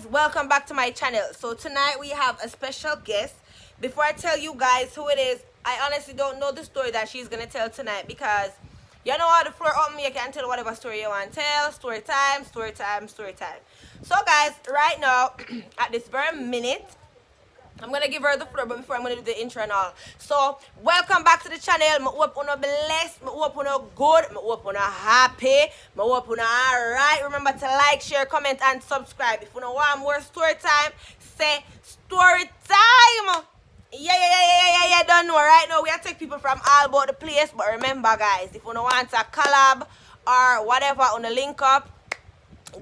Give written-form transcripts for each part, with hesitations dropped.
guys, welcome back to my channel. So tonight we have a special guest. Before I tell you guys who it is, I honestly don't know the story that she's gonna tell tonight, because you know how the floor open, you can tell whatever story you want to tell. Story time, story time, story time. So guys, right now at this very minute, I'm gonna give her the floor, but before I'm gonna do the intro and all. So, welcome back to the channel. I hope you're blessed, I hope you're good, I hope you're happy, I hope you're alright. Remember to like, share, comment, and subscribe. If you don't want more story time, say story time. Yeah. Don't know. Right now, we are taking people from all about the place. But remember, guys, if you don't want a collab or whatever on the link up,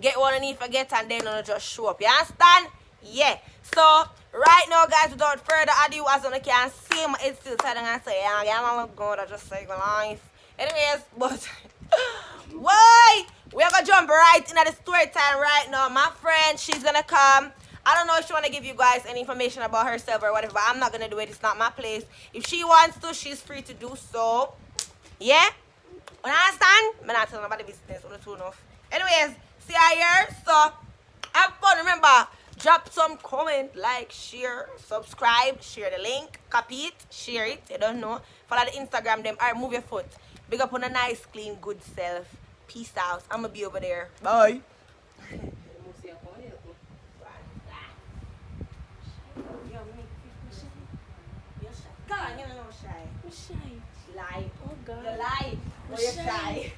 get one and if forget, and then you just show up. You understand? Yeah. So right now, guys, without further ado, as you can see, my head still telling and say, yeah, I'm not going to just say my life. Anyways, but why? We're gonna jump right into the story time right now. My friend, she's gonna come. I don't know if she wanna give you guys any information about herself or whatever, but I'm not gonna do it. It's not my place. If she wants to, she's free to do so. Yeah? You understand? I'm not telling nobody business on the tune off. Anyways, see you here. So have fun. Remember, drop some comment, like, share, subscribe, share the link, copy it, share it. You don't know. Follow the Instagram them. Alright, move your foot. Big up on a nice, clean, good self. Peace out. I'm gonna be over there. Bye. Lie. Oh God. You lie. Or you're shy.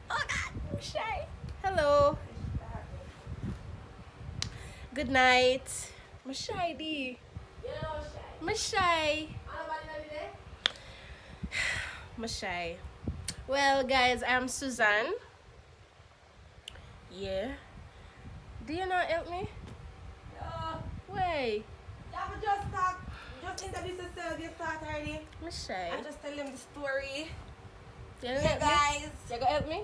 Oh God, I'm shy. Hello. Good night. I'm shy, D. I'm shy. I'm shy. Well, guys, I'm Suzanne. Yeah. Do you not help me? Wait. Just talk. Just introduce yourself. You start already. I'm shy. And just tell them the story. You Yeah, help me? guys. You gonna help me?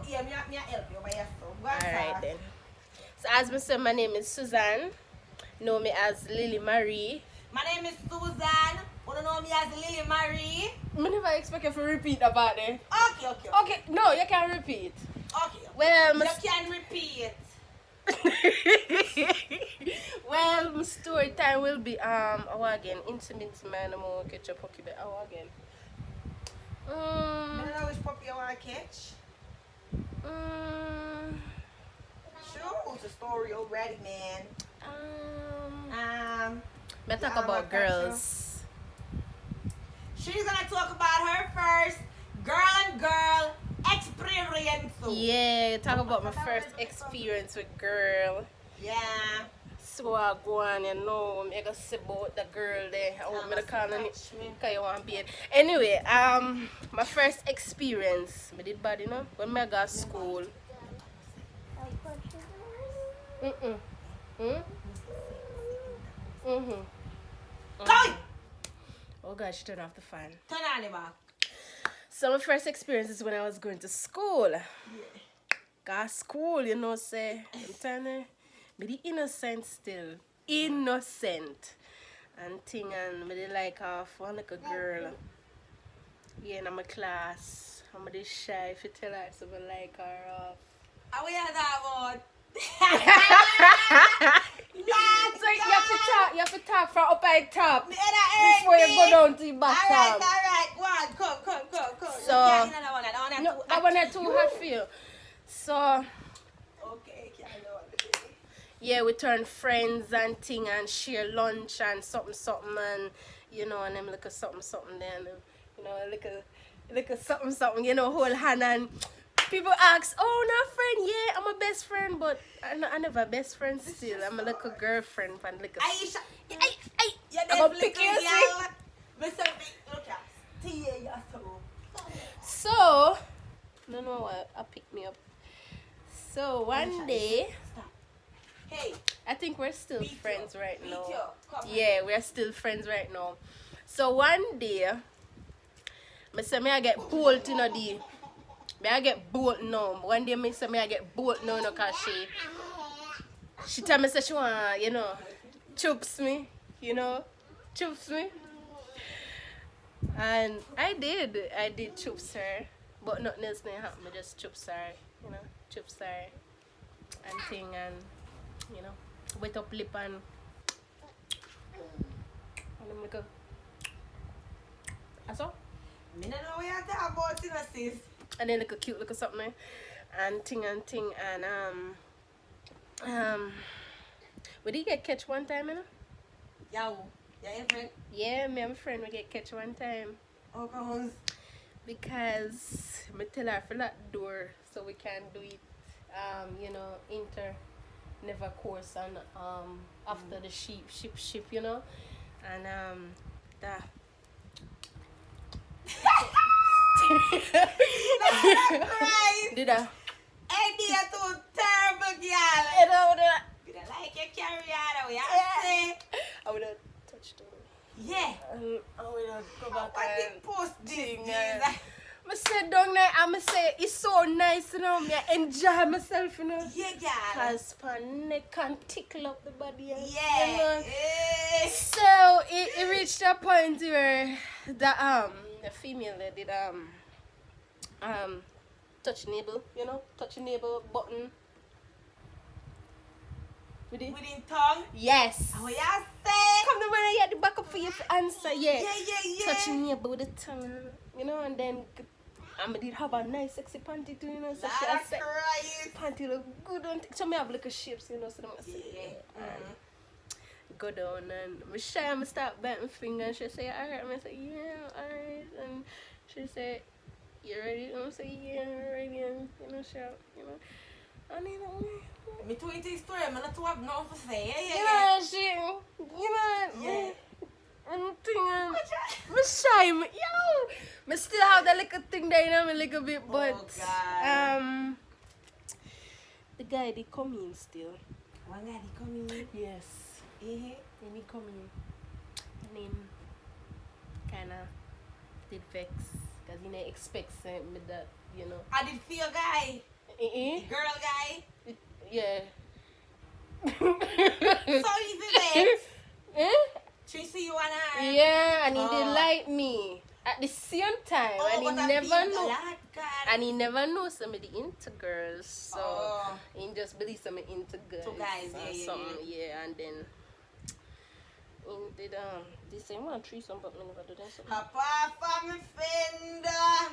Yeah, me help you by yourself. Go Alright then. So as I said, my name is Suzanne. Know me as Lily Marie. My name is Suzanne. You know me as Lily Marie. I never expect you to repeat about it. Okay. Okay, no, you can repeat. Okay. Well, You can repeat. well, my story time will be again intimate man. I'm gonna catch up with again. I don't know which puppy you want to catch. Shoot, the story already, man. Let's talk about girls. She's gonna talk about her first girl experience. Yeah, talk about my first experience with girl. Yeah. So I go on, you know, I gotta say about the girl there. I want me to call on it because you want to Anyway, my first experience, I did bad, you know, when I got to school. Come! Oh gosh, she turned off the fan. Turn on the back. So my first experience is when I was going to school. Got school, you know, say, I'm telling you, be the innocent still. Innocent. And thing, and I did like one like a girl. Yeah, in my class. I'm just shy if you tell her so I like her off. How we had that one? So you have to talk from up at top before you go down to the bottom. Alright, go on, come. So, no, that one is too hard for you. So, Okay, yeah, we turn friends and thing and share lunch and something and you know, and them look at something then, you know, look at something, you know, hold hand and people ask, oh, not friend, yeah, I'm a best friend, but I never a best friend still. I'm a little girlfriend and like a Aisha, I'm gonna pick you, So, no, what? Pick me up. So one day, hey, I think we're still friends right now. Come Yeah, we're still friends right now. So one day, I say I get bolt, you know, I get bolt now. One day I say I get bolt now, because she tell me say she want, you know, choops me, you know, choops me. And I did choops her, but nothing else didn't happen. I just choops her, you know, choops her and thing. And you know, wet up lip and them little. That's all. Me don't know what you're talking about, you know, sis. And then little cute little something and ting and we did get catch one time, you know? Yo, yeah, your friend. Yeah, me and my friend we get catch one time. Oh, comes. Because me tell her for that door so we can do it you know, never course and after the ship, you know. And that Christ. did I? Hey, you're too terrible, girl. You know that You don't like your carry on, we have Yeah. say. I would have touched her. Yeah. I would have go back What and the post this? thing, Jesus. I said down there, I'ma say it's so nice, you know. Me I enjoy myself, you know. Yeah, girl. Cause my neck can tickle up the body. You Yeah. know? So it reached a point where the female they did touch neighbor, you know, touch neighbor button. With it? Within tongue. Yes. Oh, you say. Come the man I had the back up for you to answer, yeah. Yeah. Touch neighbor with the tongue, you know, and then I did have a nice sexy panty too, you know. So she That's said Christ. panty look good on so me have like a shapes, you know, so I say Yeah. go down and I'm shy I'm start biting finger and she say alright, I say yeah, alright, and she say you ready? I'm say yeah, I'm ready, and you know she you know and you know Me too into the story, I'm not too have nothing to say. you Yeah. know she you know Yeah. and thing and I'm shy me still have that little thing there, you know, a little bit, but God. the guy they come in still. One guy, they come in. Yes. Eh. Then he come in and him kinda did vex because he didn't expect me that, you know. I did feel guy. Eh? The girl guy. Yeah. So he feel vex. Eh? She see you and her. Yeah, and he did Oh. like me at the same time, Oh, and he but I never feel knew. God, God. And he never knew somebody into girls, so Oh. he just believe somebody into girls. To guys, or yeah. something, yeah, and then he did they say one threesome, but me never do that. So. Papa from me fender.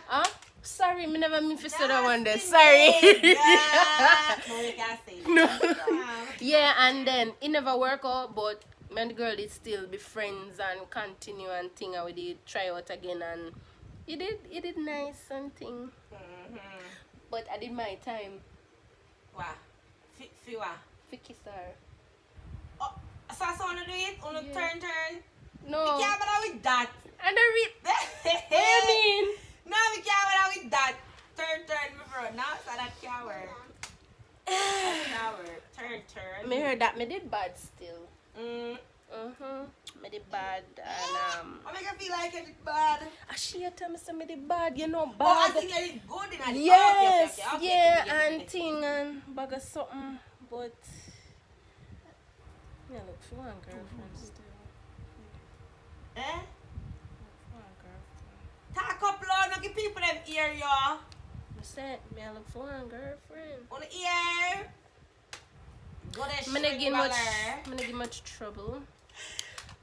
Huh? Sorry, me never mean to say that one there. Nasty Sorry. nigga. No, you can't say No. that. Yeah, and then it never work out, but me and the girl did still be friends and continue and thing, and we did try out again, and he did nice and thing. But I did my time Wow. Fiwa. for kiss her. Oh, so I wanna do it? Wanna Yeah. turn? No. We can't bother with that. And I read. What do you mean? No, we can't bother with that. Turn, me bro. Now, so that can't work. That can't work. Turn. Me heard that me did bad still. Mm. Me did bad and I make her feel like it's bad. she tell me say me did bad, you know, Oh, I bad. think I did good in it. Yes, Okay, yeah, okay, and thing and bag of something, but yeah, look for one girlfriend still. Eh? For one girlfriend. Talk up loud, no give people them ear, y'all. I said, me I look for one girlfriend. On the ear. Go to Me not shringler. give much trouble.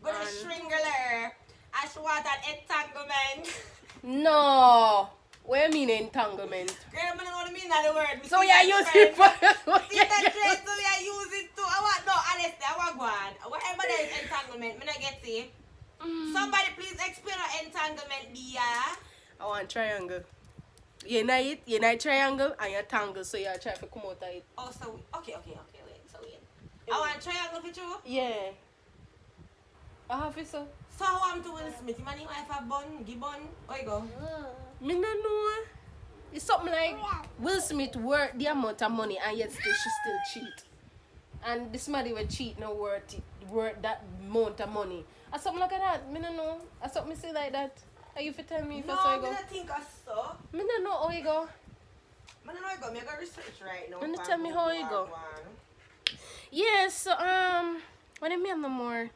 Go to shringler. I should want an entanglement. No, what you mean entanglement? Girl, I don't know what I mean that word. So yeah, use it for. See that trend, so I use it too. I want, no, honestly, I want one. Whatever there is entanglement, me not get it. Somebody please explain what entanglement be, yeah? I want triangle. You know it, you know triangle and you tangle, so you try to come out of it. Oh, so, okay, wait, so wait. I want triangle for you. Yeah. I have it so. So how I'm to Will Smith? Man, you wife a bun, give bun. Where you go? Me no know. It's something like Will Smith worth the amount of money and yet still she still cheat. And this money will cheat no worth that amount of money. Or something like that. Me no know. Or something say like that. Are you for tell me if No, that's how I you go? don't think I saw. Me no know how you go. I don't know how you go. Me go research right now. And you tell me how you go. Yeah, so when I mean no more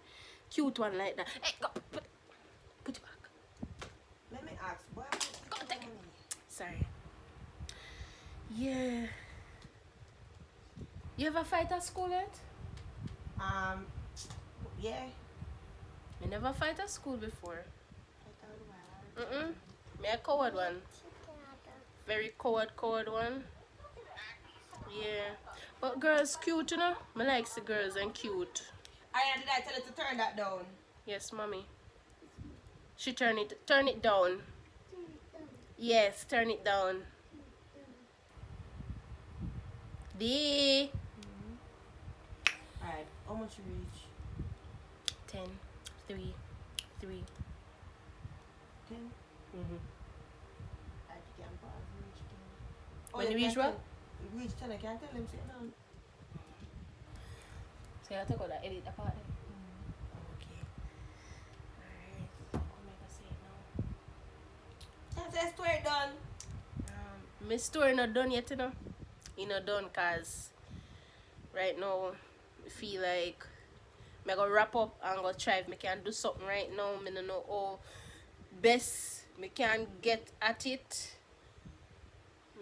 cute one like that. Hey, go put it back. Let me ask. Boy, Go take it. Sorry. Yeah. You ever fight at school yet? Yeah. I never fight at school before. Me a coward one. Very coward one. Yeah. But girls cute, you know? Me likes the girls and cute. Ariana, did I tell her to turn that down? Yes, mommy. She turn it down. Yes, turn it down. D. Alright, how much you reach? 10, 3, 3. 10? Mm-hmm. I can't pause, reach 10. When you reach what? Reach 10, I can't tell him sit down. So you have to go that edit apart then? Okay. Alright. What am I gonna say now? That's the story done. My story not done yet, you know. It not done cause right now I feel like I go wrap up and go try if I can do something right now. I don't know how best I can get at it.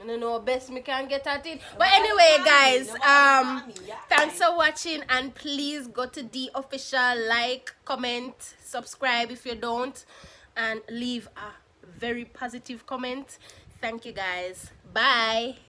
I don't know how best I can get at it. But anyway, guys, thanks for watching, and please go to the official, like, comment, subscribe if you don't, and leave a very positive comment. Thank you guys. Bye.